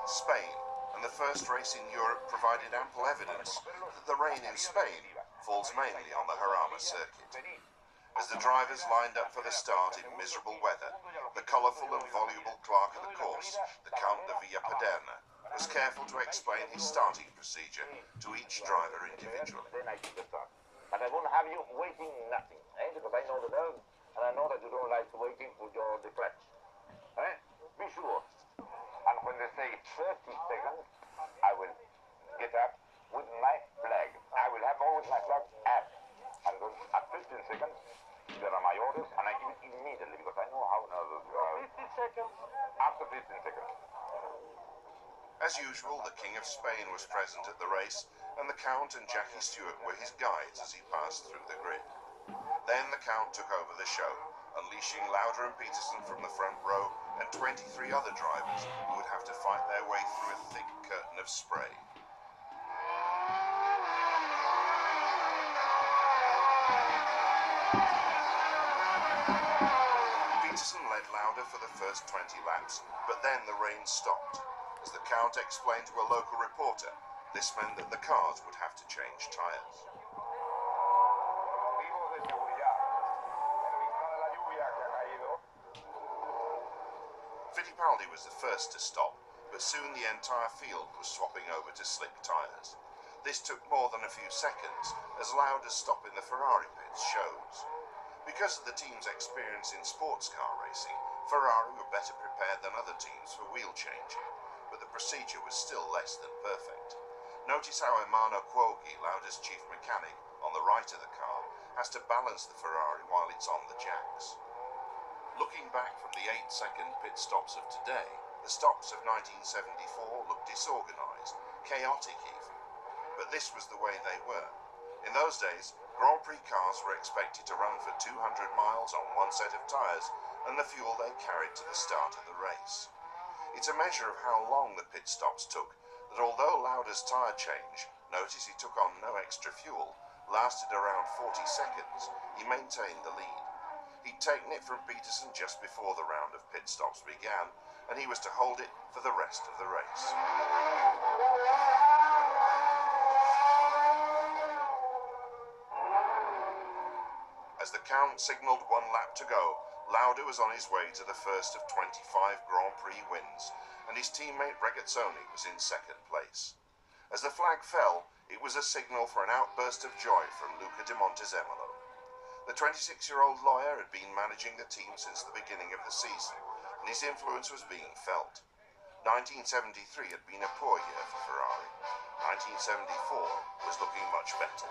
Spain, and the first race in Europe provided ample evidence that the rain in Spain falls mainly on the Jarama circuit. As the drivers lined up for the start in miserable weather, the colourful and voluble clerk of the course, the Count de Villapaderna, was careful to explain his starting procedure to each driver individually. And I won't have you waiting nothing, because I know the road, and I know that you don't like waiting for your deflection. Be sure. And when they say 30 seconds, I will get up with my flag. I will have always my flag up. And then at 15 seconds, there are my orders, and I give it immediately, because I know how nervous you are. 15 seconds. After 15 seconds. As usual, the King of Spain was present at the race, and the Count and Jackie Stewart were his guides as he passed through the grid. Then the Count took over the show, unleashing Lauda and Peterson from the front row and 23 other drivers who would have to fight their way through a thick curtain of spray. Peterson led Lauda for the first 20 laps, but then the rain stopped. As the Count explained to a local reporter, this meant that the cars would have to change tyres. Fittipaldi was the first to stop, but soon the entire field was swapping over to slick tyres. This took more than a few seconds, as Lauda's stop in the Ferrari pits shows. Because of the team's experience in sports car racing, Ferrari were better prepared than other teams for wheel changing, but the procedure was still less than perfect. Notice how Emano Cuoghi, Lauda's chief mechanic, on the right of the car, has to balance the Ferrari while it's on the jacks. Looking back from the 8-second pit stops of today, the stops of 1974 look disorganised, chaotic even. But this was the way they were. In those days, Grand Prix cars were expected to run for 200 miles on one set of tyres and the fuel they carried to the start of the race. It's a measure of how long the pit stops took that although Lauda's tyre change, notice he took on no extra fuel, lasted around 40 seconds, he maintained the lead. He'd taken it from Peterson just before the round of pit stops began, and he was to hold it for the rest of the race. As the Count signalled 1 lap to go, Lauda was on his way to the first of 25 Grand Prix wins, and his teammate Regazzoni was in second place. As the flag fell, it was a signal for an outburst of joy from Luca de Montezemolo. The 26-year-old lawyer had been managing the team since the beginning of the season, and his influence was being felt. 1973 had been a poor year for Ferrari. 1974 was looking much better.